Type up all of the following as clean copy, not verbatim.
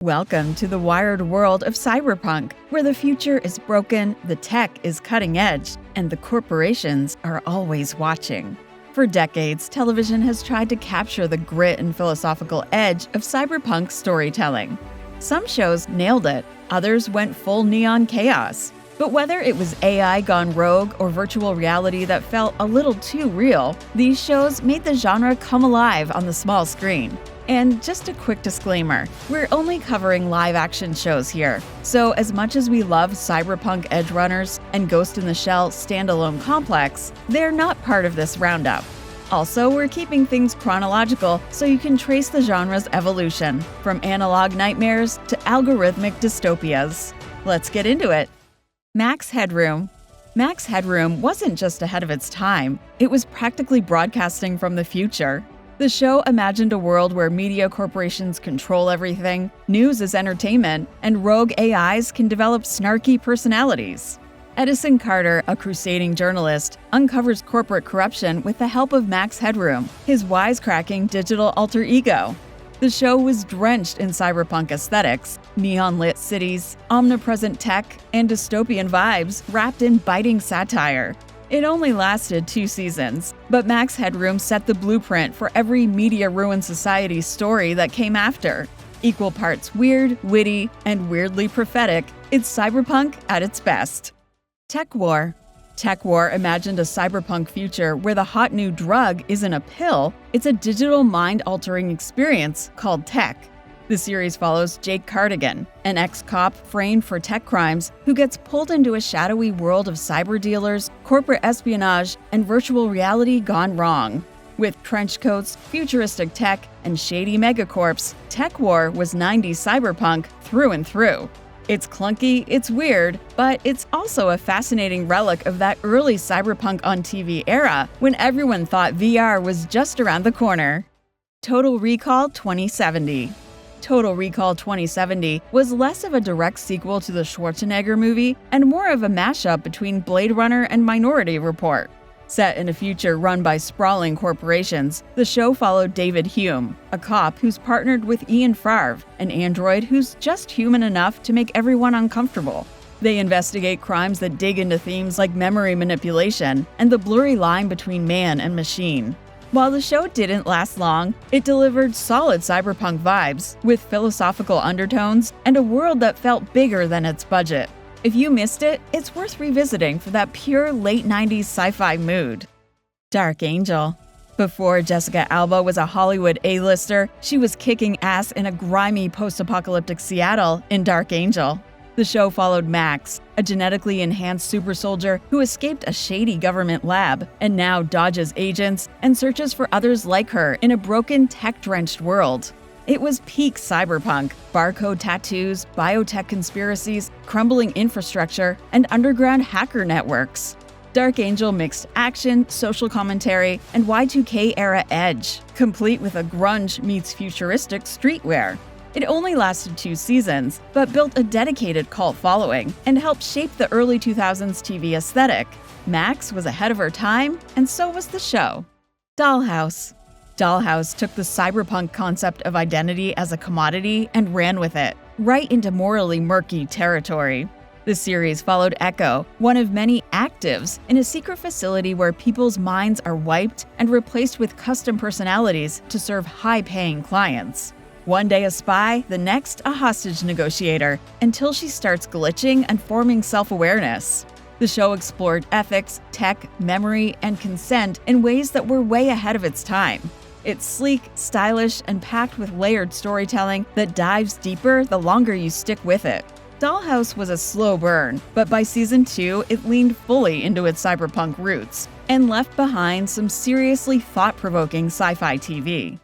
Welcome to the wired world of cyberpunk, where the future is broken, the tech is cutting edge, and the corporations are always watching. For decades, television has tried to capture the grit and philosophical edge of cyberpunk storytelling. Some shows nailed it, others went full neon chaos. But whether it was AI gone rogue or virtual reality that felt a little too real, these shows made the genre come alive on the small screen. And just a quick disclaimer, we're only covering live-action shows here, so as much as we love Cyberpunk Edgerunners and Ghost in the Shell standalone complex, they're not part of this roundup. Also, we're keeping things chronological so you can trace the genre's evolution, from analog nightmares to algorithmic dystopias. Let's get into it. Max Headroom. Max Headroom wasn't just ahead of its time, it was practically broadcasting from the future. The show imagined a world where media corporations control everything, news is entertainment, and rogue AIs can develop snarky personalities. Edison Carter, a crusading journalist, uncovers corporate corruption with the help of Max Headroom, his wisecracking digital alter ego. The show was drenched in cyberpunk aesthetics, neon-lit cities, omnipresent tech, and dystopian vibes wrapped in biting satire. It only lasted 2 seasons, but Max Headroom set the blueprint for every media-ruined society story that came after. Equal parts weird, witty, and weirdly prophetic, it's cyberpunk at its best. TekWar. TekWar imagined a cyberpunk future where the hot new drug isn't a pill, it's a digital mind-altering experience called tech. The series follows Jake Cardigan, an ex-cop framed for tech crimes who gets pulled into a shadowy world of cyber dealers, corporate espionage, and virtual reality gone wrong. With trench coats, futuristic tech, and shady megacorps, TekWar was 90s cyberpunk through and through. It's clunky, it's weird, but it's also a fascinating relic of that early cyberpunk on TV era when everyone thought VR was just around the corner. Total Recall 2070. Total Recall 2070 was less of a direct sequel to the Schwarzenegger movie and more of a mashup between Blade Runner and Minority Report. Set in a future run by sprawling corporations, the show followed David Hume, a cop who's partnered with Ian Favre, an android who's just human enough to make everyone uncomfortable. They investigate crimes that dig into themes like memory manipulation and the blurry line between man and machine. While the show didn't last long, it delivered solid cyberpunk vibes, with philosophical undertones and a world that felt bigger than its budget. If you missed it, it's worth revisiting for that pure late 90s sci-fi mood. Dark Angel. Before Jessica Alba was a Hollywood A-lister, she was kicking ass in a grimy post-apocalyptic Seattle in Dark Angel. The show followed Max, a genetically enhanced super soldier who escaped a shady government lab and now dodges agents and searches for others like her in a broken, tech-drenched world. It was peak cyberpunk, barcode tattoos, biotech conspiracies, crumbling infrastructure, and underground hacker networks. Dark Angel mixed action, social commentary, and Y2K-era edge, complete with a grunge meets futuristic streetwear. It only lasted 2 seasons, but built a dedicated cult following and helped shape the early 2000s TV aesthetic. Max was ahead of her time, and so was the show. Dollhouse. Dollhouse took the cyberpunk concept of identity as a commodity and ran with it, right into morally murky territory. The series followed Echo, one of many actives, in a secret facility where people's minds are wiped and replaced with custom personalities to serve high-paying clients. One day a spy, the next a hostage negotiator, until she starts glitching and forming self-awareness. The show explored ethics, tech, memory, and consent in ways that were way ahead of its time. It's sleek, stylish, and packed with layered storytelling that dives deeper the longer you stick with it. Dollhouse was a slow burn, but by season 2, it leaned fully into its cyberpunk roots and left behind some seriously thought-provoking sci-fi TV.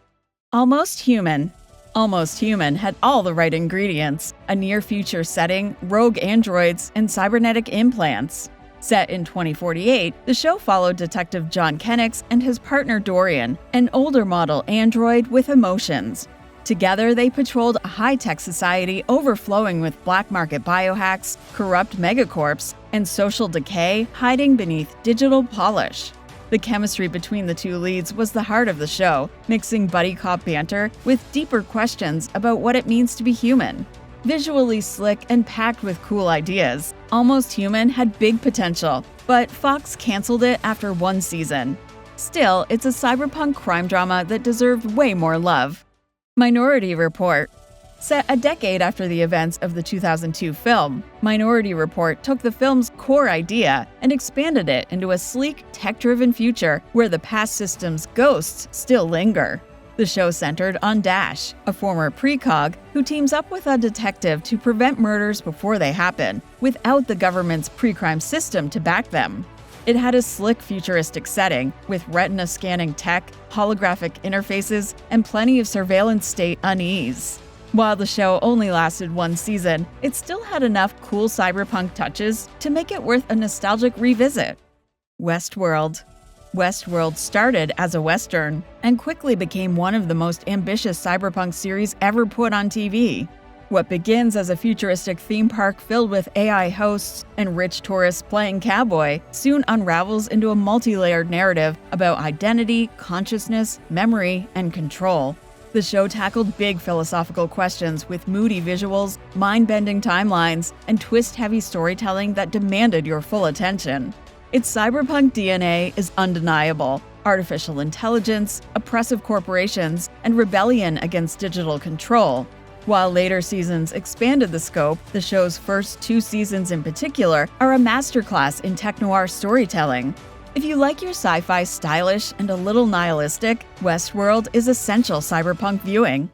Almost Human. Almost Human had all the right ingredients: a near-future setting, rogue androids, and cybernetic implants. Set in 2048, the show followed Detective John Kennicks and his partner Dorian, an older model android with emotions. Together, they patrolled a high-tech society overflowing with black market biohacks, corrupt megacorps, and social decay hiding beneath digital polish. The chemistry between the two leads was the heart of the show, mixing buddy cop banter with deeper questions about what it means to be human. Visually slick and packed with cool ideas, Almost Human had big potential, but Fox canceled it after one season. Still, it's a cyberpunk crime drama that deserved way more love. Minority Report. Set a decade after the events of the 2002 film, Minority Report took the film's core idea and expanded it into a sleek, tech-driven future where the past system's ghosts still linger. The show centered on Dash, a former precog who teams up with a detective to prevent murders before they happen, without the government's pre-crime system to back them. It had a slick futuristic setting, with retina-scanning tech, holographic interfaces, and plenty of surveillance state unease. While the show only lasted one season, it still had enough cool cyberpunk touches to make it worth a nostalgic revisit. Westworld. Westworld started as a Western and quickly became one of the most ambitious cyberpunk series ever put on TV. What begins as a futuristic theme park filled with AI hosts and rich tourists playing cowboy soon unravels into a multi-layered narrative about identity, consciousness, memory, and control. The show tackled big philosophical questions with moody visuals, mind-bending timelines, and twist-heavy storytelling that demanded your full attention. Its cyberpunk DNA is undeniable. Artificial intelligence, oppressive corporations, and rebellion against digital control. While later seasons expanded the scope, the show's first 2 seasons in particular are a masterclass in TekWar storytelling. If you like your sci-fi stylish and a little nihilistic, Westworld is essential cyberpunk viewing.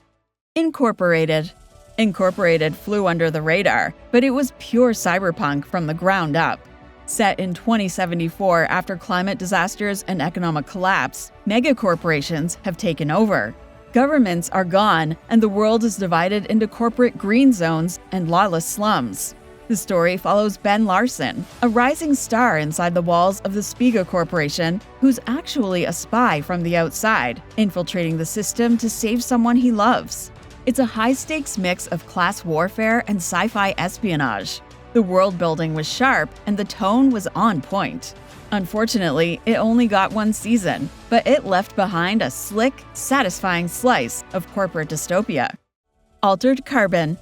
Incorporated. Incorporated flew under the radar, but it was pure cyberpunk from the ground up. Set in 2074 after climate disasters and economic collapse, megacorporations have taken over. Governments are gone, and the world is divided into corporate green zones and lawless slums. The story follows Ben Larson, a rising star inside the walls of the Spiga Corporation, who's actually a spy from the outside, infiltrating the system to save someone he loves. It's a high-stakes mix of class warfare and sci-fi espionage. The world building was sharp, and the tone was on point. Unfortunately, it only got one season, but it left behind a slick, satisfying slice of corporate dystopia. Altered Carbon.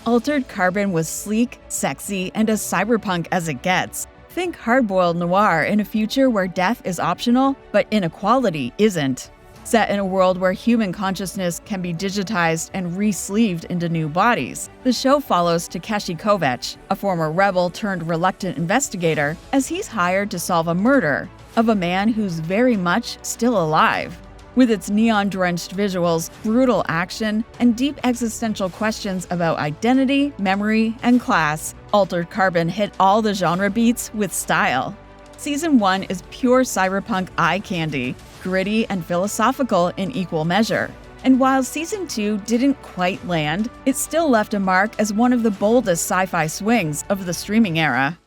Altered Carbon was sleek, sexy, and as cyberpunk as it gets. Think hard-boiled noir in a future where death is optional, but inequality isn't. Set in a world where human consciousness can be digitized and re-sleeved into new bodies, the show follows Takeshi Kovacs, a former rebel turned reluctant investigator, as he's hired to solve a murder of a man who's very much still alive. With its neon-drenched visuals, brutal action, and deep existential questions about identity, memory, and class, Altered Carbon hit all the genre beats with style. Season 1 is pure cyberpunk eye candy, gritty and philosophical in equal measure. And while Season 2 didn't quite land, it still left a mark as one of the boldest sci-fi swings of the streaming era.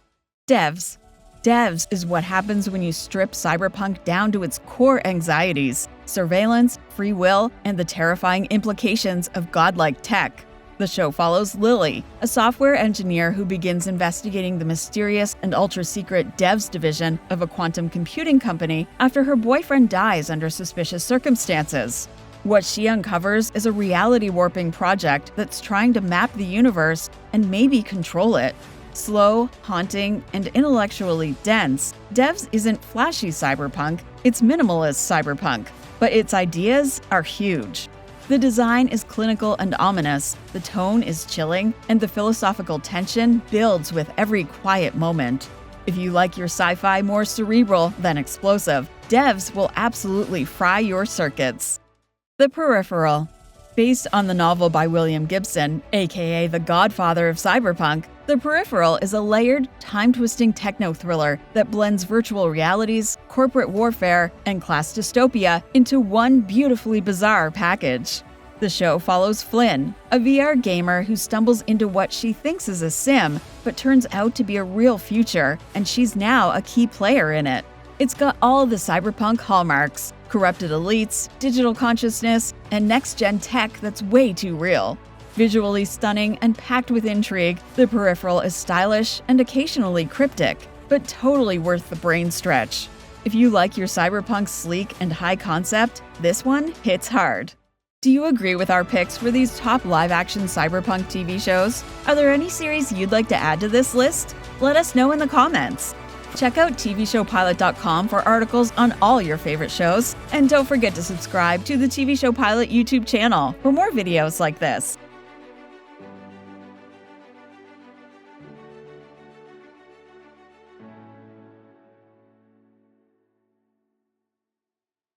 Devs. Devs is what happens when you strip cyberpunk down to its core anxieties: surveillance, free will, and the terrifying implications of godlike tech. The show follows Lily, a software engineer who begins investigating the mysterious and ultra-secret devs division of a quantum computing company after her boyfriend dies under suspicious circumstances. What she uncovers is a reality-warping project that's trying to map the universe and maybe control it. Slow, haunting, and intellectually dense, Devs isn't flashy cyberpunk, it's minimalist cyberpunk, but its ideas are huge. The design is clinical and ominous, the tone is chilling, and the philosophical tension builds with every quiet moment. If you like your sci-fi more cerebral than explosive, Devs will absolutely fry your circuits. The Peripheral. Based on the novel by William Gibson, aka the godfather of cyberpunk, The Peripheral is a layered, time-twisting techno-thriller that blends virtual realities, corporate warfare, and class dystopia into one beautifully bizarre package. The show follows Flynn, a VR gamer who stumbles into what she thinks is a sim, but turns out to be a real future, and she's now a key player in it. It's got all the cyberpunk hallmarks: corrupted elites, digital consciousness, and next-gen tech that's way too real. Visually stunning and packed with intrigue, The Peripheral is stylish and occasionally cryptic, but totally worth the brain stretch. If you like your cyberpunk sleek and high concept, this one hits hard. Do you agree with our picks for these top live-action cyberpunk TV shows? Are there any series you'd like to add to this list? Let us know in the comments. Check out tvshowpilot.com for articles on all your favorite shows, and don't forget to subscribe to the TV Show Pilot YouTube channel for more videos like this.